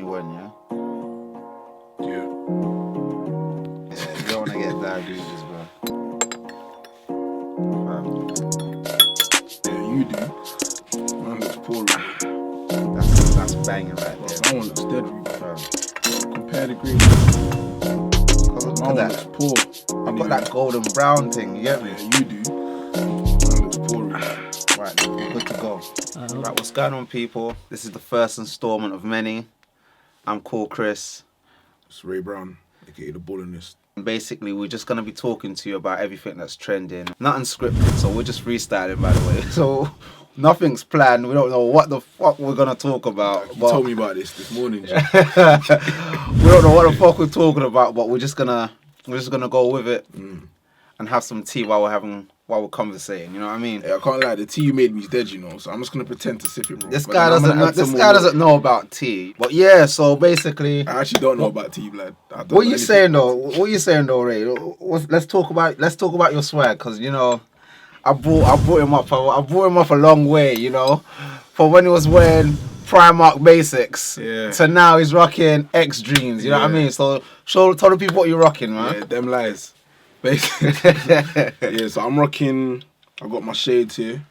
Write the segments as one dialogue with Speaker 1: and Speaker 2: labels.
Speaker 1: when, yeah?
Speaker 2: Yeah.
Speaker 1: You don't want to get diabetes, bro.
Speaker 2: Yeah, you do. Man looks poor, bro.
Speaker 1: That's banging right there.
Speaker 2: My one looks dead, bro. Compare the green.
Speaker 1: Look
Speaker 2: My
Speaker 1: at
Speaker 2: one
Speaker 1: that.
Speaker 2: looks poor.
Speaker 1: I've got that golden brown thing, you get me?
Speaker 2: Yeah, you do. Man looks poor, bro.
Speaker 1: Right, good to go. Right, what's going on, people? This is the first installment of many. I'm Cool Chris.
Speaker 2: It's Ray Brown, aka the Ballinist.
Speaker 1: Basically, we're just going to be talking to you about everything that's trending. Nothing scripted, so we're just freestyling, by the way. So, nothing's planned. We don't know what the fuck we're going to talk about.
Speaker 2: You told me about this morning, Jay.
Speaker 1: We don't know what the fuck we're talking about, but we're just gonna go with it and have some tea while we're conversating. You know what I mean?
Speaker 2: Yeah, I can't lie, the tea you made me is dead, you know. So I'm just gonna pretend to sip it, bro.
Speaker 1: This guy doesn't know about tea. But yeah, so basically,
Speaker 2: I actually don't know about tea, blood.
Speaker 1: What are you saying though, Ray? Let's talk about your swag, because you know, I brought him up a long way. You know, for when he was wearing Primark basics to now he's rocking X Dreams. You know what I mean? So tell the people what you're rocking, man.
Speaker 2: Yeah, them lies. Basically. Yeah, so I'm rocking. I got my shades here.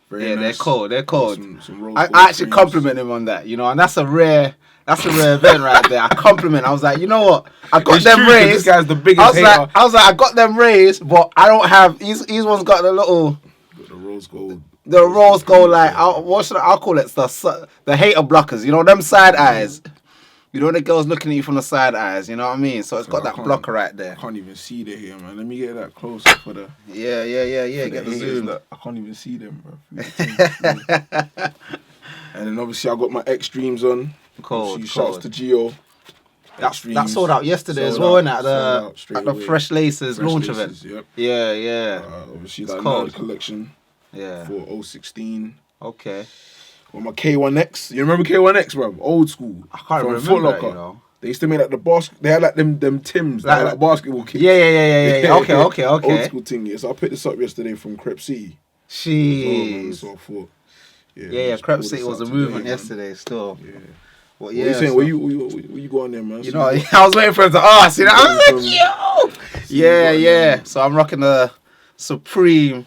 Speaker 2: Very nice.
Speaker 1: They're cold.
Speaker 2: Some
Speaker 1: I actually compliment him on that, you know, and that's a rare event right there. I compliment. I was like, you know what? I got them raised.
Speaker 2: This guy's the biggest hater.
Speaker 1: I was like, I got them raised, but I don't have. He's one's got the little.
Speaker 2: Got the rose gold.
Speaker 1: The rose gold, like I'll call it the hater blockers. You know, them side eyes. You know the girls looking at you from the side eyes. You know what I mean? So it's got that blocker right there.
Speaker 2: I can't even see the hair, man. Let me get that closer for the.
Speaker 1: Yeah. Get the zoom.
Speaker 2: I can't even see them, bro. And then obviously I got my X Dreams on.
Speaker 1: Cold.
Speaker 2: Shouts to Gio.
Speaker 1: That sold out yesterday as well, innit? At the Fresh Laces launch event.
Speaker 2: Yep.
Speaker 1: Yeah.
Speaker 2: Obviously that Nerd collection.
Speaker 1: Yeah.
Speaker 2: For 016.
Speaker 1: Okay.
Speaker 2: With my K1X. You remember K1X, bro? Old school.
Speaker 1: I can't remember
Speaker 2: Foot Locker.
Speaker 1: that, you know.
Speaker 2: They used to make like the basket. They had like them Tims, like basketball kicks.
Speaker 1: Yeah. Okay.
Speaker 2: Old school thing. Yeah. So I picked this up yesterday from Crep City.
Speaker 1: Jeez.
Speaker 2: So I thought.
Speaker 1: Yeah. Crep City was a movement yesterday. Still.
Speaker 2: Yeah.
Speaker 1: What
Speaker 2: are you saying? Where you going there, man?
Speaker 1: You know, I was waiting for him to ask. You know, I was like, yo. Yeah. So I'm rocking the Supreme.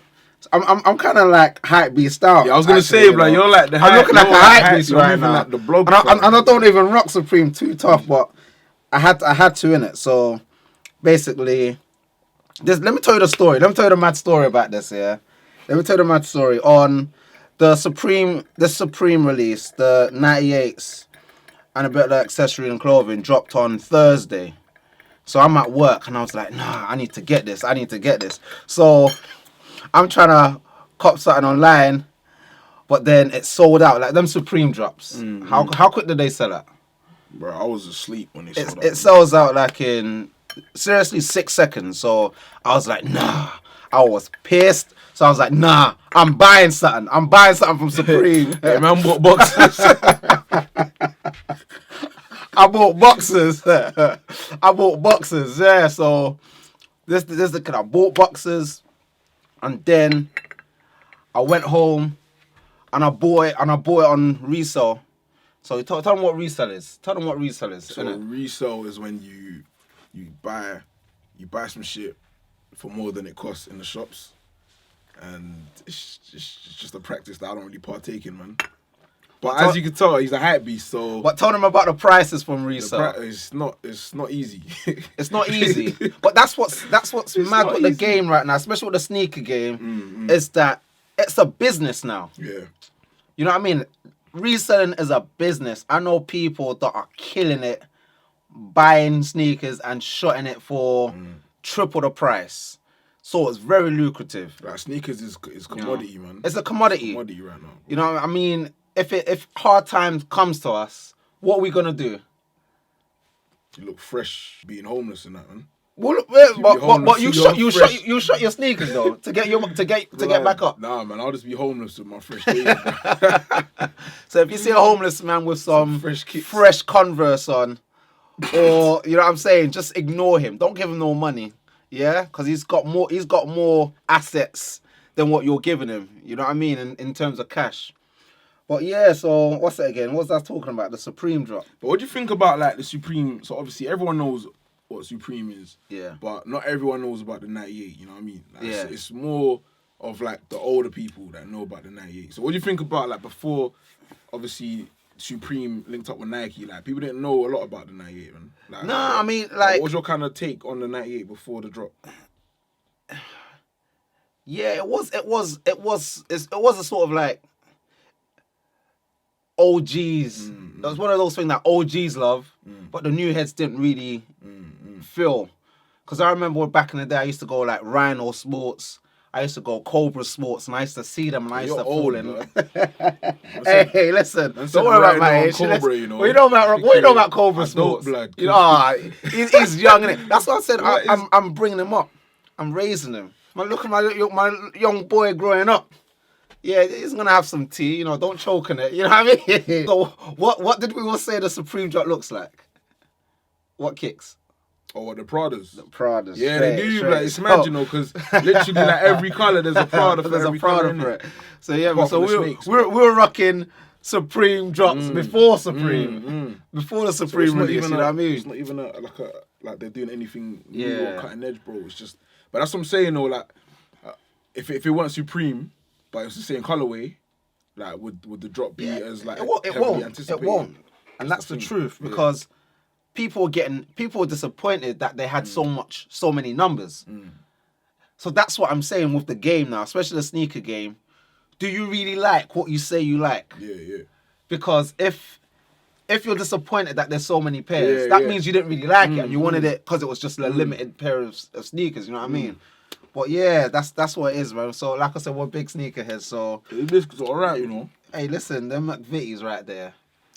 Speaker 1: I'm kind of like Hypebeasts style.
Speaker 2: Yeah, I was gonna say, bro, you're like the.
Speaker 1: I'm looking like a Hypebeast right now.
Speaker 2: Like the blog
Speaker 1: and I don't even rock Supreme too tough, but I had to in it. So basically, let me tell you the story. Let me tell you the mad story about this. Yeah, let me tell you the mad story on the Supreme release, the 98s, and a bit of the accessory and clothing dropped on Thursday. So I'm at work and I was like, nah, I need to get this. So I'm trying to cop something online, but then it's sold out. Like them Supreme drops. Mm-hmm. How quick did they sell it?
Speaker 2: Bro, I was asleep when they sold out.
Speaker 1: It sells out like in, seriously, 6 seconds. So I was like, nah. I was pissed. So I was like, nah, I'm buying something. From Supreme.
Speaker 2: Hey, man, bought boxes.
Speaker 1: I bought boxes. Yeah, so this the kid. I bought boxes. And then I went home and I bought it on resale. So tell them what resale is. So
Speaker 2: resale is when you buy some shit for more than it costs in the shops. And it's just a practice that I don't really partake in, man. But as you can tell, he's a hype beast, so...
Speaker 1: But tell them about the prices from resale.
Speaker 2: It's not easy.
Speaker 1: It's not easy. But that's what's mad with the game right now, especially with the sneaker game, is that it's a business now.
Speaker 2: Yeah.
Speaker 1: You know what I mean? Reselling is a business. I know people that are killing it, buying sneakers and shotting it for triple the price. So it's very lucrative.
Speaker 2: Like sneakers is commodity, man.
Speaker 1: It's a commodity.
Speaker 2: It's a commodity right now.
Speaker 1: You know what I mean? If hard times comes to us, what are we gonna do?
Speaker 2: You look fresh being homeless and that, man.
Speaker 1: Well, but you shot your sneakers though to get back up.
Speaker 2: Nah, man, I'll just be homeless with my fresh days.
Speaker 1: So if you see a homeless man with some fresh Converse on, or you know what I'm saying, just ignore him. Don't give him no money. Yeah, because he's got more assets than what you're giving him. You know what I mean in terms of cash. But yeah, so what's it again? What was I talking about? The Supreme drop.
Speaker 2: But what do you think about like the Supreme? So obviously everyone knows what Supreme is.
Speaker 1: Yeah.
Speaker 2: But not everyone knows about the 98. You know what I mean? Like,
Speaker 1: Yeah.
Speaker 2: It's more of like the older people that know about the 98. So what do you think about like before? Obviously, Supreme linked up with Nike. Like people didn't know a lot about the 98, man. Like,
Speaker 1: Nah, I mean, like,
Speaker 2: what was your kind of take on the 98 before the drop?
Speaker 1: yeah, it was a sort of like OGs. It was one of those things that OGs love, but the new heads didn't really feel. Because I remember back in the day, I used to go like Rhino Sports. I used to go Cobra Sports, and I used to see them, and I used to fall in. Hey, listen, don't worry about my age.
Speaker 2: Cobra, you know.
Speaker 1: What you know about Cobra Sports?
Speaker 2: Blood.
Speaker 1: You know, he's young, innit? That's what I said. I'm bringing him up. I'm raising him. Man, look at my young boy growing up. Yeah, he's gonna have some tea. You know, don't choke on it. You know what I mean? So, what did we all say the Supreme drop looks like? What kicks?
Speaker 2: Oh, the Pradas.
Speaker 1: The Pradas.
Speaker 2: Yeah, they do. Like, it's mad, you know, because literally like every colour there's a Prada for every colour for it.
Speaker 1: So yeah, so we're rocking Supreme drops before Supreme, before the Supreme release. You know what I mean?
Speaker 2: It's not even like they're doing anything new or cutting edge, bro. It's just, but that's what I'm saying though. Like, if it weren't Supreme, but it's the same colorway, like would the drop be as like
Speaker 1: it won't, and that's the truth because. People were disappointed that they had so many numbers. So that's what I'm saying with the game now, especially the sneaker game. Do you really like what you say you like?
Speaker 2: Yeah.
Speaker 1: Because if you're disappointed that there's so many pairs, that means you didn't really like it and you wanted it because it was just a limited pair of sneakers. You know what I mean? But yeah, that's what it is, man. So like I said, we're big sneakerheads. So
Speaker 2: this is all right, you know.
Speaker 1: Hey, listen, them McVitie's right there.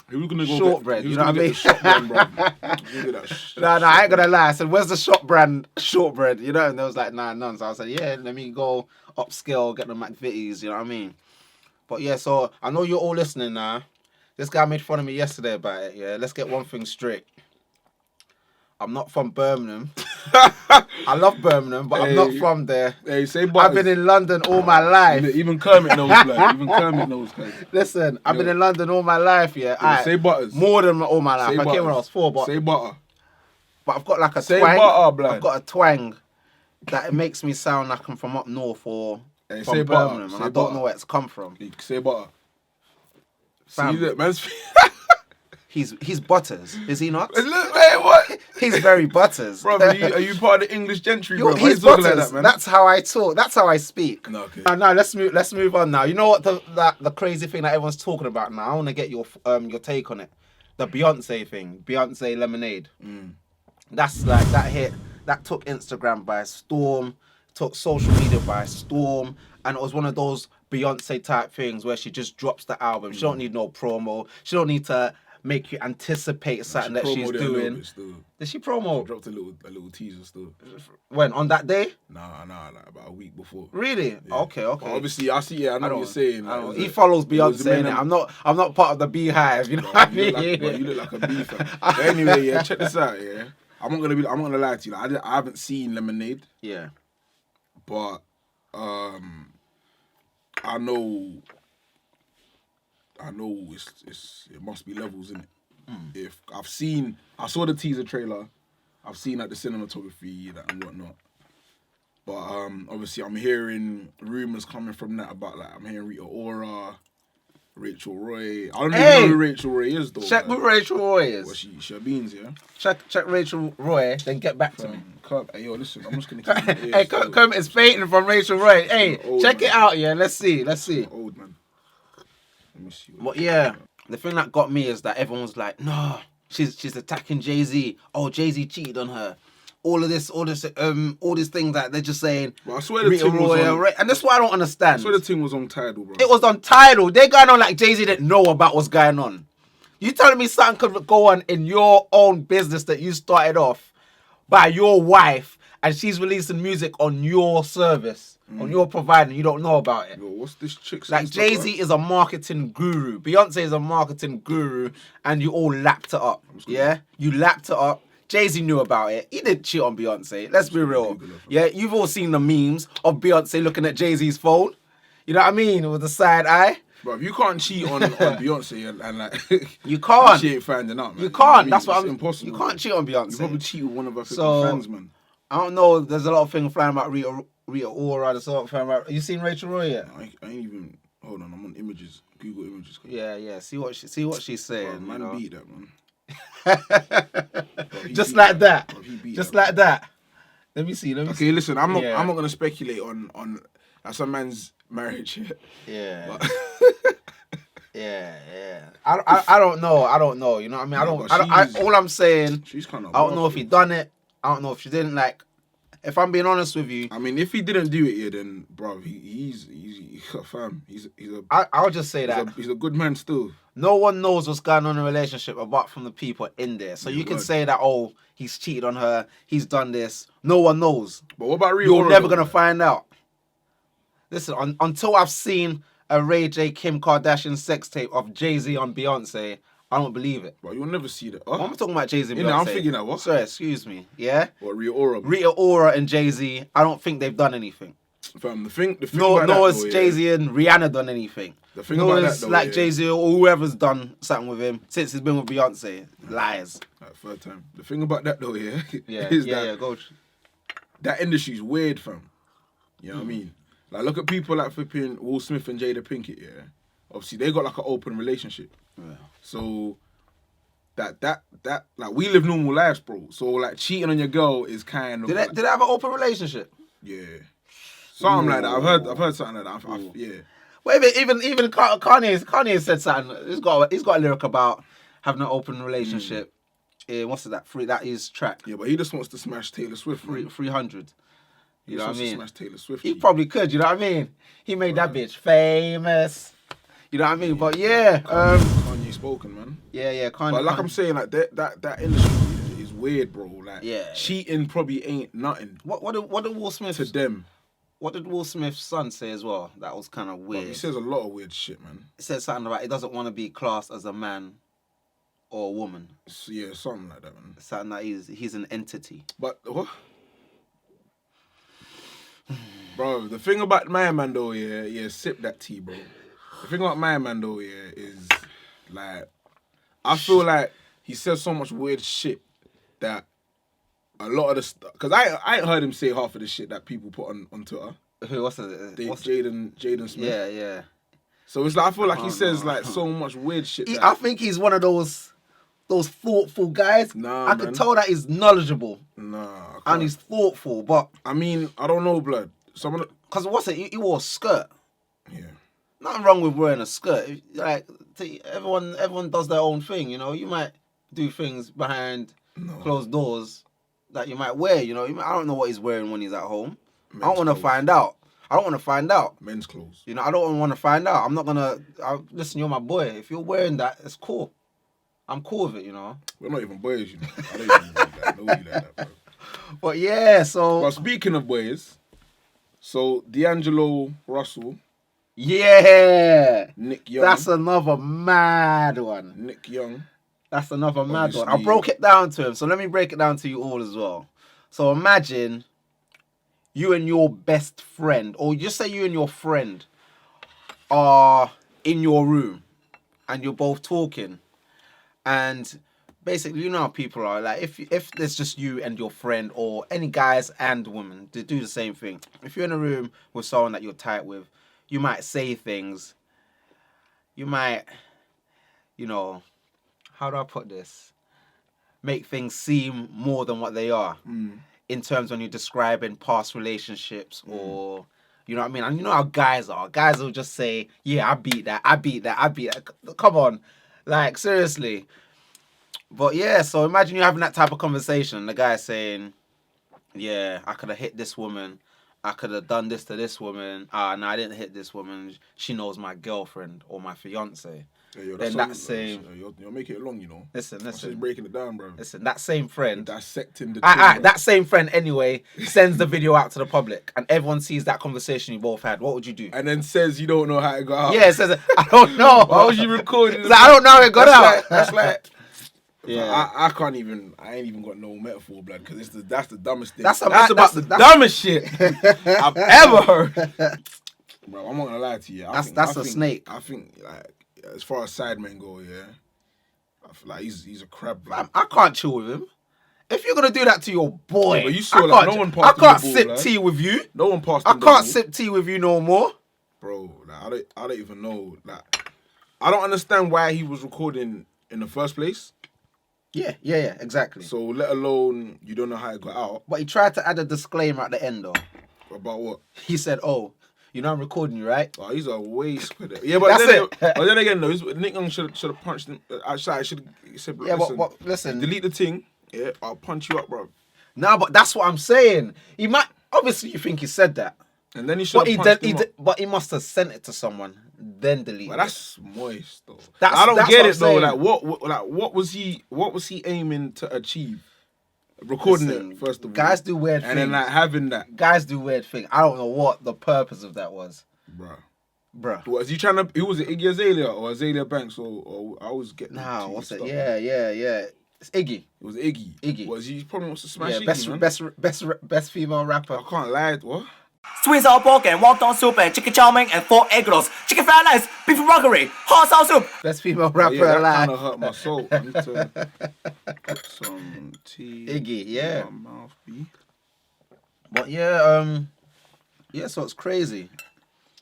Speaker 2: Who's gonna go
Speaker 1: shortbread, you know what I mean?
Speaker 2: Shop brand, bro.
Speaker 1: No, I ain't gonna lie. I said, where's the shop brand shortbread? You know, and they was like, nah, none. So I said, yeah, let me go upscale, get the McVitie's, you know what I mean? But yeah, so I know you're all listening now. This guy made fun of me yesterday about it, yeah? Let's get one thing straight. I'm not from Birmingham. I love Birmingham, but I'm not from there.
Speaker 2: Hey, say butters.
Speaker 1: I've been in London all my life.
Speaker 2: Even Kermit knows, blood. Even Kermit knows, cuz.
Speaker 1: Listen, I've been in London all my life, yeah.
Speaker 2: Right. Say butters.
Speaker 1: More than all my life.
Speaker 2: Say
Speaker 1: I
Speaker 2: butters.
Speaker 1: came when I was 4, but...
Speaker 2: Say butter.
Speaker 1: But I've got like a
Speaker 2: say
Speaker 1: twang.
Speaker 2: Butter, blood.
Speaker 1: I've got a twang that it makes me sound like I'm from up north or from
Speaker 2: say
Speaker 1: Birmingham,
Speaker 2: butter.
Speaker 1: and I don't know where it's come from.
Speaker 2: Say butter.
Speaker 1: Fam.
Speaker 2: See that, man's...
Speaker 1: He's Butters, is he not?
Speaker 2: Look, man, what?
Speaker 1: He's very Butters.
Speaker 2: Bro, are you part of the English gentry, bro?
Speaker 1: He's Butters. Like that, man? That's how I talk. That's how I speak.
Speaker 2: No, okay.
Speaker 1: Now let's move on now. You know what the crazy thing that everyone's talking about now? I want to get your take on it. The Beyonce thing. Beyonce Lemonade. That's like that hit. That took Instagram by storm. Took social media by storm. And it was one of those Beyonce type things where she just drops the album. She don't need no promo. She don't need to make you anticipate something that she's doing. Did she promo?
Speaker 2: She dropped a little teaser still.
Speaker 1: When? On that day?
Speaker 2: Nah, like about a week before.
Speaker 1: Really? Yeah. Okay.
Speaker 2: But obviously, I see. Yeah, I know what you're saying.
Speaker 1: Like, he follows Beyonce. Innit? I'm not part of the beehive. You know what I mean?
Speaker 2: You look like a bee fan. But anyway, yeah, check this out. Yeah, I'm not gonna lie to you. Like, I haven't seen Lemonade.
Speaker 1: Yeah.
Speaker 2: But I know it must be levels in it. If I saw the teaser trailer, I've seen like the cinematography and whatnot. But obviously I'm hearing rumors coming from that about like I'm hearing Rita Ora, Rachel Roy. I don't even know who Rachel Roy is though.
Speaker 1: Check who Rachel Roy is.
Speaker 2: Well, she beans, yeah.
Speaker 1: Check Rachel Roy, then get back to me.
Speaker 2: Hey, yo, listen, I'm just gonna keep it.
Speaker 1: Hey, Kermit is fainting from Rachel Roy. Hey, check it out, yeah. Let's see.
Speaker 2: I'm old man. Let me see.
Speaker 1: But yeah, the thing that got me is that everyone's like, no, she's attacking Jay-Z. Oh, Jay-Z cheated on her. All these things that they're just saying.
Speaker 2: Well, I swear the thing was on,
Speaker 1: and that's what I don't understand.
Speaker 2: I swear the thing was on Tidal, bro.
Speaker 1: It was on Tidal. They're going on like Jay-Z didn't know about what's going on. You telling me something could go on in your own business that you started off by your wife and she's releasing music on your service, on your provider, and you don't know about it?
Speaker 2: Yo, what's this chick's
Speaker 1: like Jay-Z is a marketing guru. Beyonce is a marketing guru, and you all lapped it up. Yeah? You lapped it up. Jay-Z knew about it. He didn't cheat on Beyonce. Let's be real. Yeah, you've all seen the memes of Beyonce looking at Jay-Z's phone. You know what I mean? With the side eye.
Speaker 2: Bro, you can't cheat on Beyonce and like
Speaker 1: You can't.
Speaker 2: She ain't finding out, man.
Speaker 1: You can't.
Speaker 2: mean?
Speaker 1: That's what
Speaker 2: It's
Speaker 1: I'm.
Speaker 2: impossible.
Speaker 1: You can't cheat on Beyonce.
Speaker 2: You probably cheat with one of her
Speaker 1: So-
Speaker 2: fans, man.
Speaker 1: I don't know. There's a lot of things flying about Rita Ora. There's a lot of flying about. You seen Rachel Roy yet?
Speaker 2: I ain't even. Hold on, I'm on images. Google images.
Speaker 1: Yeah. See what she's saying.
Speaker 2: Bro, man,
Speaker 1: you know?
Speaker 2: beat that, man. Bro,
Speaker 1: Just
Speaker 2: beat
Speaker 1: like that.
Speaker 2: Bro, he beat
Speaker 1: Just
Speaker 2: that,
Speaker 1: like that. Let me see.
Speaker 2: Okay, listen. I'm not.
Speaker 1: Yeah.
Speaker 2: I'm not gonna speculate on that's a man's marriage.
Speaker 1: Yeah.
Speaker 2: But,
Speaker 1: Yeah. I don't know. You know what I mean? All I'm saying.
Speaker 2: she's kind of.
Speaker 1: I don't know if he done it. I don't know if she didn't. Like, if I'm being honest with you,
Speaker 2: I mean, if he didn't do it, yeah, then bro, he's fam. He's a.
Speaker 1: I'll just say that
Speaker 2: He's a good man still.
Speaker 1: no one knows what's going on in a relationship apart from the people in there. So
Speaker 2: Yeah,
Speaker 1: you can
Speaker 2: word.
Speaker 1: say that, oh, he's cheated on her, he's done this. No one knows.
Speaker 2: But what about Rita
Speaker 1: You're
Speaker 2: Ora,
Speaker 1: never
Speaker 2: though,
Speaker 1: gonna
Speaker 2: man?
Speaker 1: find out. Listen, until I've seen a Ray J Kim Kardashian sex tape of Jay-Z on Beyonce, I don't believe it.
Speaker 2: Bro, you'll never see that.
Speaker 1: What am I talking about Jay-Z and
Speaker 2: You
Speaker 1: Beyonce?
Speaker 2: know, I'm thinking that, what?
Speaker 1: Sorry, excuse me. Yeah?
Speaker 2: What, Rita Ora?
Speaker 1: Rita Ora and Jay-Z, I don't think they've done anything.
Speaker 2: Fam, the thing
Speaker 1: Nor
Speaker 2: about that,
Speaker 1: has
Speaker 2: though, yeah,
Speaker 1: Jay-Z and Rihanna done anything.
Speaker 2: The thing
Speaker 1: Nor
Speaker 2: about
Speaker 1: has
Speaker 2: that, though,
Speaker 1: like
Speaker 2: yeah,
Speaker 1: Jay-Z or whoever's done something with him since he's been with Beyonce. Lies.
Speaker 2: like, third time. The thing about that, though, yeah,
Speaker 1: Yeah,
Speaker 2: is
Speaker 1: yeah, go.
Speaker 2: that industry's weird, fam. You know what I mean? Like, look at people like flipping Will Smith and Jada Pinkett, yeah? Obviously, they got like an open relationship.
Speaker 1: Yeah.
Speaker 2: So, that, like, we live normal lives, bro. So, like, cheating on your girl is kind of.
Speaker 1: Did
Speaker 2: like,
Speaker 1: they have an open relationship?
Speaker 2: Yeah. Something like that. I've heard something like that. Yeah.
Speaker 1: Well, even Kanye said something. He's got a lyric about having an open relationship. What's that? That is track
Speaker 2: Yeah, but he just wants to smash Taylor Swift, man.
Speaker 1: 300. You know what I
Speaker 2: He wants to
Speaker 1: mean?
Speaker 2: smash Taylor Swift.
Speaker 1: He
Speaker 2: G.
Speaker 1: probably could. You know what I mean? He made that bitch famous. You know what I mean? But yeah,
Speaker 2: Kanye spoken, man.
Speaker 1: yeah, Kanye.
Speaker 2: But like I'm saying, like that industry is weird, bro. Like,
Speaker 1: Yeah.
Speaker 2: cheating probably ain't nothing
Speaker 1: What did Will Smith?
Speaker 2: to them.
Speaker 1: What did Will Smith's son say as well? That was kind of
Speaker 2: But
Speaker 1: weird.
Speaker 2: he says a lot of weird shit, man.
Speaker 1: He said something about he doesn't want to be classed as a man or a woman.
Speaker 2: So, yeah, something like that, man.
Speaker 1: Something that he's an entity.
Speaker 2: But what? Bro, the thing about my man though, yeah, sip that tea, bro. The thing about my man though, yeah, is like I feel like he says so much weird shit that a lot of the stuff, because I ain't heard him say half of the shit that people put on Twitter.
Speaker 1: Who? What's it?
Speaker 2: Jaden Smith.
Speaker 1: Yeah.
Speaker 2: So it's like I feel like he says like so much weird shit. That,
Speaker 1: I think he's one of those thoughtful guys.
Speaker 2: Nah,
Speaker 1: I
Speaker 2: man.
Speaker 1: can tell that he's knowledgeable
Speaker 2: nah, I
Speaker 1: and
Speaker 2: can't.
Speaker 1: he's thoughtful. But
Speaker 2: I mean, I don't know, blood. Some of the,
Speaker 1: because what's it? He wore a skirt.
Speaker 2: yeah.
Speaker 1: Nothing wrong with wearing a skirt. Like everyone does their own thing. You know, you might do things behind closed doors that you might wear. You know, I don't know what he's wearing when he's at home. I don't want to find out. I don't want to find out.
Speaker 2: Men's clothes.
Speaker 1: You know, I don't want to find out. I'm not gonna. Listen, you're my boy. If you're wearing that, it's cool. I'm cool with it. You know.
Speaker 2: We're not even boys, you know. I don't even know you like that, bro.
Speaker 1: But yeah, so
Speaker 2: But speaking of boys, so D'Angelo Russell,
Speaker 1: yeah,
Speaker 2: Nick Young.
Speaker 1: that's another mad one.
Speaker 2: Nick Young.
Speaker 1: That's another mad one. I
Speaker 2: Obviously-
Speaker 1: broke it down to him, so let me break it down to you all as well. So imagine you and your best friend, or just say you and your friend are in your room and you're both talking, and basically, you know how people are. Like, if there's just you and your friend, or any guys and women, they do the same thing. If you're in a room with someone that you're tight with, you might say things. You might, you know, how do I put this? Make things seem more than what they are. In terms when you're describing past relationships, or you know what I mean? And you know how guys are. Guys will just say, yeah, I beat that. Come on. Like, seriously. But yeah, so imagine you're having that type of conversation and the guy's saying, yeah, I could have hit this woman. I could have done this to this woman. No, I didn't hit this woman. She knows my girlfriend or my fiance.
Speaker 2: Yeah, yo,
Speaker 1: Then that same...
Speaker 2: You're making it long, you know.
Speaker 1: Listen.
Speaker 2: Just breaking it down, bro.
Speaker 1: Listen, that same friend...
Speaker 2: Dissecting the...
Speaker 1: that same friend, anyway, sends the video out to the public and everyone sees that conversation you both had. What would you do?
Speaker 2: And then says you don't know how it got out.
Speaker 1: Yeah, it says, I don't know.
Speaker 2: Why was you recording?
Speaker 1: It's like, I don't know how it got out.
Speaker 2: That's like...
Speaker 1: Yeah.
Speaker 2: I can't even... I ain't even got no metaphor, blood, because that's the dumbest thing.
Speaker 1: That's
Speaker 2: about
Speaker 1: that's-
Speaker 2: the dumbest shit I've ever heard. Bro, I'm not gonna lie to you.
Speaker 1: That's a snake.
Speaker 2: I think like as far as Sidemen go, yeah, I feel like he's a crab. Bro.
Speaker 1: I can't chill with him. If you're gonna do that to your boy,
Speaker 2: but you saw like no one passed
Speaker 1: I can't
Speaker 2: him the ball,
Speaker 1: sip tea with you.
Speaker 2: No one passed.
Speaker 1: I can't sip tea with you no more,
Speaker 2: bro. Like, I don't even know. Like, I don't understand why he was recording in the first place.
Speaker 1: Yeah, exactly.
Speaker 2: So let alone you don't know how it got out.
Speaker 1: But he tried to add a disclaimer at the end though.
Speaker 2: About what?
Speaker 1: He said, "Oh, you know I'm recording you, right?"
Speaker 2: Oh, he's a waste with it. Yeah, but then again, though, Nick Young should have punched him. I should have said, bro,
Speaker 1: but listen,
Speaker 2: delete the thing. Yeah, I'll punch you up, bro.
Speaker 1: Nah, but that's what I'm saying. He might obviously you think he said that,
Speaker 2: and then he should have punched him up.
Speaker 1: But he must have sent it to someone, then delete.
Speaker 2: But that's moist though.
Speaker 1: That's,
Speaker 2: I don't
Speaker 1: that's
Speaker 2: get it though.
Speaker 1: saying.
Speaker 2: Like what was he aiming to achieve? Recording it first of all.
Speaker 1: Guys do weird things.
Speaker 2: And then like having that.
Speaker 1: Guys do weird things. I don't know what the purpose of that was. Bruh.
Speaker 2: Was he trying to? Who was it? Iggy Azalea or Azalea Banks or I was getting.
Speaker 1: Nah, what's it? Yeah. It's Iggy.
Speaker 2: It was Iggy. Was he probably wants to smash Iggy,
Speaker 1: best female rapper.
Speaker 2: I can't lie. What?
Speaker 3: Sweet sour pork and wonton soup and chicken chow mein and 4 egg rolls, chicken fried rice, beef broccoli, hot sauce soup.
Speaker 1: Best female rapper
Speaker 2: that
Speaker 1: alive.
Speaker 2: Kind of hurt my soul. I need to put some tea.
Speaker 1: Iggy, yeah.
Speaker 2: In my mouth, B.
Speaker 1: But yeah, so it's crazy.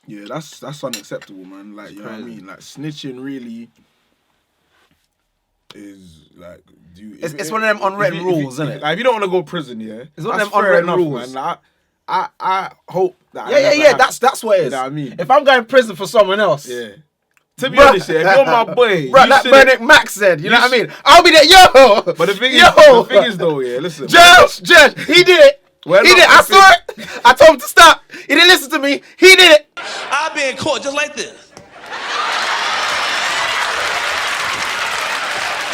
Speaker 2: Yeah, that's unacceptable, man. Like, you know what I mean? Like, snitching really is like,
Speaker 1: it's one of them unwritten rules, isn't it?
Speaker 2: Like, if you don't want to go to prison, yeah,
Speaker 1: it's one of them unwritten rules.
Speaker 2: Man. Like, I hope that.
Speaker 1: Yeah. That's what it is.
Speaker 2: You know what I mean?
Speaker 1: If I'm going to prison for someone else,
Speaker 2: yeah. To be honest, yeah, if you're my boy,
Speaker 1: bro, like Bernard Max said, you know what I mean? I'll be there, yo.
Speaker 2: But the thing is though, yeah, listen,
Speaker 1: Judge, he did it. He did it. I saw it. I told him to stop. He didn't listen to me. He did it.
Speaker 3: I'll be in court just like this.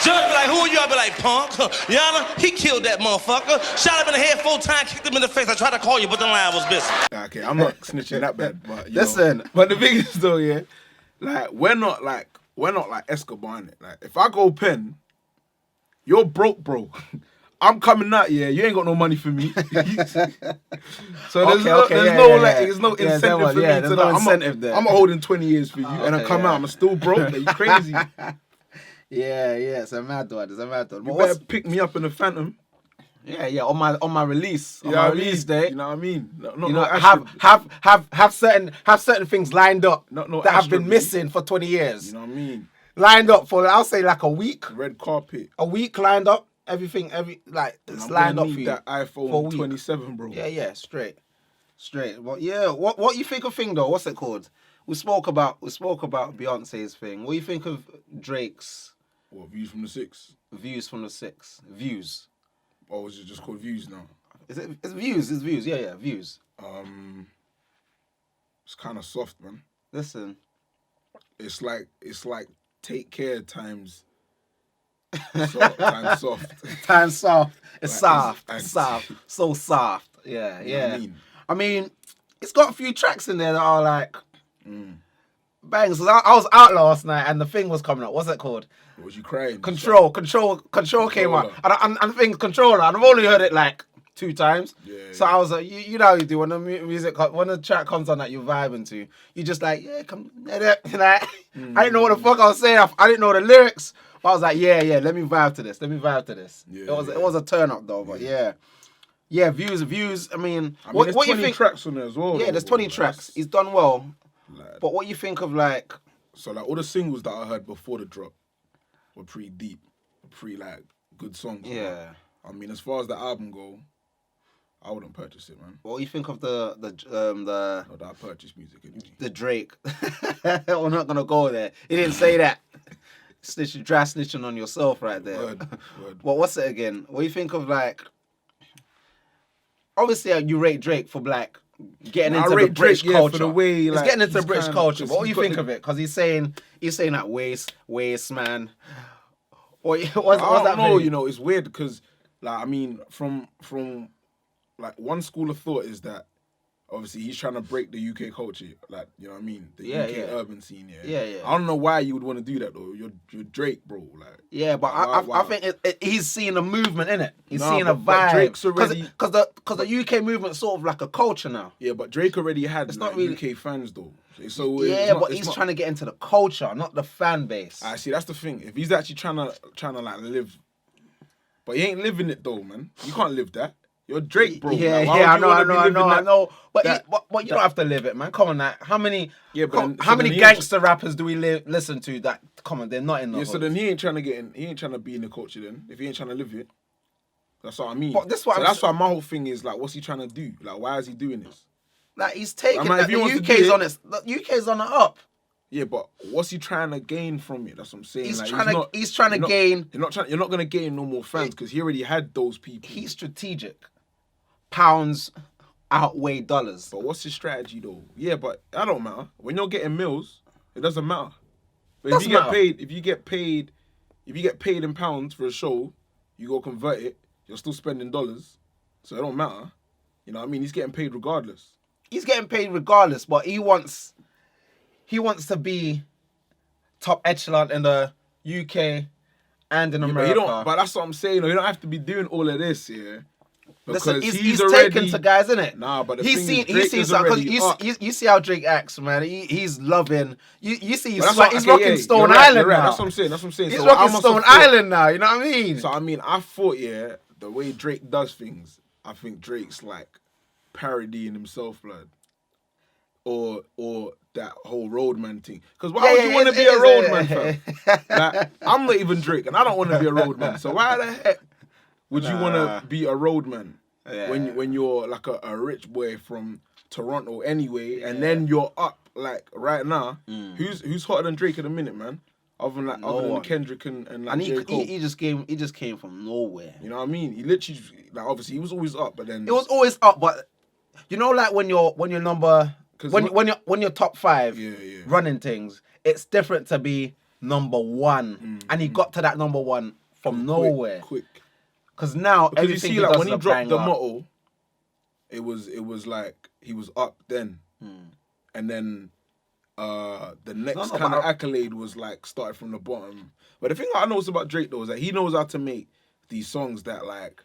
Speaker 3: Judge be like, who are you? I be like, punk. Yana, he killed that motherfucker. Shot him in the head 4 times, kicked him in the face. I tried to call you, but the line was busy.
Speaker 2: Okay, I'm not snitching that bad, but
Speaker 1: listen.
Speaker 2: But the thing is though, yeah, like we're not like Escobar in it. Like if I go pen, you're broke, bro. I'm coming out, yeah. You ain't got no money for me. So there's no incentive for me.
Speaker 1: There's no incentive there.
Speaker 2: I'm holding 20 years for you, and I come out, I'm still broke. Are you crazy?
Speaker 1: Yeah, it's a mad one.
Speaker 2: You better pick me up in the Phantom.
Speaker 1: Yeah. On my release,
Speaker 2: on my
Speaker 1: release day.
Speaker 2: You know what I mean?
Speaker 1: Have certain things lined up that have been missing for 20 years.
Speaker 2: You know what I mean?
Speaker 1: Lined up for I'll say like a week.
Speaker 2: Red carpet.
Speaker 1: A week lined up. Everything, it's lined up for you.
Speaker 2: That iPhone 27, bro.
Speaker 1: Yeah, straight. But yeah, what you think of thing though? What's it called? We spoke about Beyonce's thing. What do you think of Drake's?
Speaker 2: What, Views from the Six?
Speaker 1: Views from the Six. Views.
Speaker 2: Or is it just called Views now?
Speaker 1: It's Views. It's Views. Yeah, Views.
Speaker 2: It's kind of soft, man.
Speaker 1: Listen.
Speaker 2: It's like Take Care times soft.
Speaker 1: Time soft. It's
Speaker 2: like,
Speaker 1: soft. So soft. Yeah.
Speaker 2: You know what
Speaker 1: I mean, it's got a few tracks in there that are like bangs. I was out last night and the thing was coming up. What's it called?
Speaker 2: Was you crying?
Speaker 1: Control came out. And the thing Controller, and I've only heard it like 2 times. Yeah, so I was like, you know how you do when the track comes on that you're vibing to, you just like, yeah, come, like, I didn't know what the fuck I was saying. I didn't know the lyrics. But I was like, yeah, let me vibe to this. Yeah, it was a turn up though, but yeah. Yeah, views. I mean, what
Speaker 2: there's
Speaker 1: you
Speaker 2: 20
Speaker 1: think?
Speaker 2: Tracks on there as well.
Speaker 1: Yeah, there's 20 tracks. He's done well.
Speaker 2: Like,
Speaker 1: but what you think of like?
Speaker 2: So like all the singles that I heard before the drop were pretty deep, pretty like good songs.
Speaker 1: Yeah.
Speaker 2: I mean, as far as the album go, I wouldn't purchase it, man.
Speaker 1: What do you think of the
Speaker 2: Not that I purchase music anyway.
Speaker 1: The Drake. We're not gonna go there. He didn't say that. Snitching on yourself right there.
Speaker 2: Word.
Speaker 1: Well, what's it again? What do you think of like? Obviously, you rate Drake for like getting into the British culture.
Speaker 2: For the way,
Speaker 1: he's getting into British culture. But what do you think of it? Because he's saying that waste man. What's that?
Speaker 2: I don't know. You know, it's weird because like I mean, from like one school of thought is that obviously he's trying to break the UK culture, like, you know what I mean, the UK urban scene. Yeah. I don't know why you would want to do that though. You're Drake, bro. Like,
Speaker 1: yeah, but I think he's seeing a movement in it. He's seeing a vibe.
Speaker 2: Drake's already
Speaker 1: because the UK movement's sort of like a culture now.
Speaker 2: Yeah, but Drake already had UK fans though. So
Speaker 1: yeah, but he's trying to get into the culture, not the fan base.
Speaker 2: I see. That's the thing. If he's actually trying to like live, but he ain't living it though, man. You can't live that. You're Drake, bro.
Speaker 1: Yeah,
Speaker 2: like,
Speaker 1: I know. But you don't have to live it, man. Come on, like, how many gangster rappers do we listen to that? Come on, they're not in the.
Speaker 2: Yeah, so then he ain't trying to get in. He ain't trying to be in the culture. Then if he ain't trying to live it, that's what I mean.
Speaker 1: But that's why
Speaker 2: my whole thing is like, what's he trying to do? Like, why is he doing this?
Speaker 1: Like he's taking.
Speaker 2: Like,
Speaker 1: the UK's on it. The UK's on the up.
Speaker 2: Yeah, but what's he trying to gain from it? That's what I'm saying.
Speaker 1: He's
Speaker 2: like,
Speaker 1: trying to gain.
Speaker 2: You're not gonna gain no more fans because he already had those people.
Speaker 1: He's strategic. Pounds outweigh dollars.
Speaker 2: But what's his strategy though? Yeah, but that don't matter. When you're getting mills, it doesn't matter. But if you get paid in pounds for a show, you go convert it. You're still spending dollars, so it don't matter. You know what I mean? He's getting paid regardless.
Speaker 1: He's getting paid regardless, but he wants to be top echelon in the UK and in America.
Speaker 2: But that's what I'm saying. You don't have to be doing all of this, yeah.
Speaker 1: Listen, he's taken to guys, isn't it?
Speaker 2: Nah, but
Speaker 1: he's seen something. You see how Drake acts, man. He's loving. You see, he's rocking Stone Island now.
Speaker 2: That's what I'm saying.
Speaker 1: He's rocking Stone Island now. You know what I mean?
Speaker 2: So I mean, I thought the way Drake does things, I think Drake's like parodying himself, blood, or that whole roadman thing. Because why would you want to be a roadman, fam? Like, I'm not even Drake, and I don't want to be a roadman. So why the heck would you want to be a roadman when you're like a rich boy from Toronto anyway, and then you're up like right now? Who's hotter than Drake at the minute, man? Other than Kendrick and like J. Cole.
Speaker 1: He just came from nowhere.
Speaker 2: You know what I mean? He literally, like, obviously he was always up, but then
Speaker 1: it was always up. But you know, like when you're top 5 running things, it's different to be number 1, and he got to that number 1 from nowhere.
Speaker 2: Quick.
Speaker 1: Because now everything
Speaker 2: you see, like when he dropped the motto, it was like he was up then, and then the next kind of accolade was like started from the bottom. But the thing I noticed about Drake though is that he knows how to make these songs that like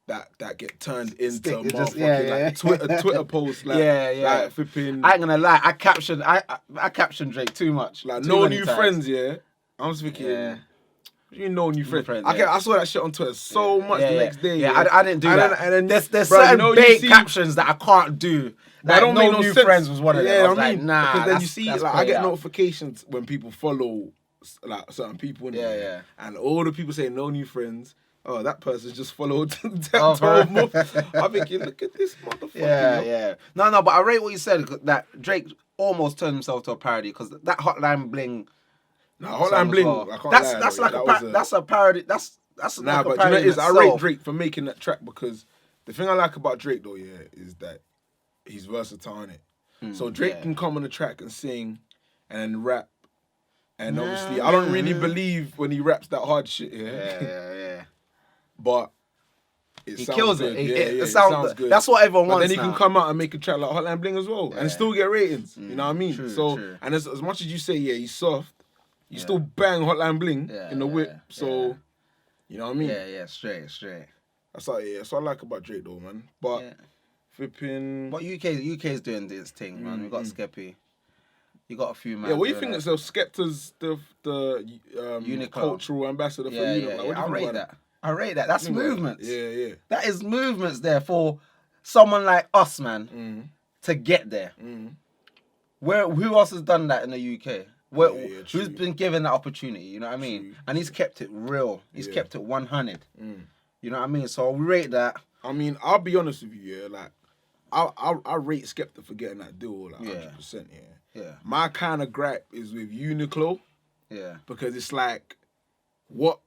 Speaker 2: that get turned into motherfucking like Twitter posts, like like flipping.
Speaker 1: I ain't gonna lie, I captioned Drake too much.
Speaker 2: Like no new friends, yeah. I was thinking. Yeah. You know new friends. I saw that shit on Twitter so much the next day.
Speaker 1: Yeah, I didn't do that. And then there's certain bait captions that I can't do. Like, don't make no new friends was one of them. Yeah, I was like, nah.
Speaker 2: Because then you see, like, I get notifications when people follow like certain people. Yeah. And all the people say no new friends. Oh, that person just followed 12 months. I'm thinking, look at this motherfucker.
Speaker 1: Yeah. No, but I rate what you said, that Drake almost turned himself to a parody, because that Hotline Bling.
Speaker 2: No, Hotline Bling. Well. I can't lie,
Speaker 1: that's like that's a parody. That's
Speaker 2: nah,
Speaker 1: like
Speaker 2: but
Speaker 1: a parody.
Speaker 2: You know, I rate Drake for making that track, because the thing I like about Drake though, is that he's versatile in it. So Drake can come on the track and sing and rap, and obviously I don't really believe when he raps that hard shit. Yeah. But he
Speaker 1: kills
Speaker 2: good.
Speaker 1: It sounds good. That's what everyone wants.
Speaker 2: Then he can come out and make a track like Hotline Bling as well, and still get ratings. You know what I mean? True. And as much as you say, he's soft, you still bang Hotline Bling in the whip. So you know what I mean?
Speaker 1: Yeah, straight.
Speaker 2: That's what I like about Drake though, man. But flipping.
Speaker 1: But UK's doing this thing, man. We got Skepta. You got a few man.
Speaker 2: Yeah, what do you think? So Skepta's the cultural ambassador for Uniqlo. Like,
Speaker 1: I rate that. That's movements.
Speaker 2: Yeah.
Speaker 1: That is movements there for someone like us, man, to get there. Who else has done that in the UK? Who's been given that opportunity? You know what I mean? True. And he's kept it real. He's kept it 100. You know what I mean? So we rate that.
Speaker 2: I mean, I'll be honest with you, like I rate Skepta for getting that deal, like 100%. Yeah. My kind of gripe is with Uniqlo. Yeah. Because it's like, what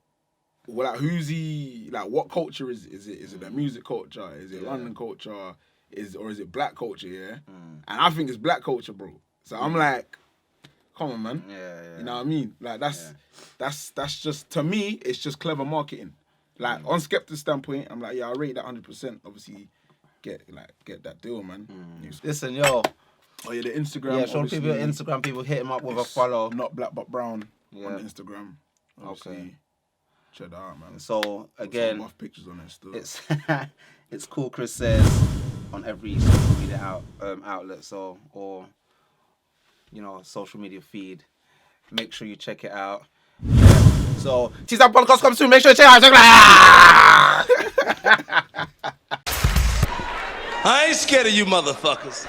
Speaker 2: who's he? Like, what culture is it? Is it a music culture? Is it London culture? Or is it black culture? Yeah. And I think it's black culture, bro. So I'm like, come on, man. Yeah. You know what I mean? Like that's just, to me, it's just clever marketing. Like on Skepta's standpoint, I'm like, I rate that 100%. Obviously, get that deal, man.
Speaker 1: Listen, yo.
Speaker 2: Oh yeah, the Instagram.
Speaker 1: Yeah, show people Instagram. People hit him up with a follow.
Speaker 2: Not black but brown on Instagram. Obviously. Okay. Check that out, man.
Speaker 1: So again,
Speaker 2: rough pictures on it still.
Speaker 1: It's Cool Chris Says on every social media outlet. So or social media feed. Make sure you check it out. So, Sideman podcast comes soon. Make sure you check it out.
Speaker 3: I ain't scared of you motherfuckers.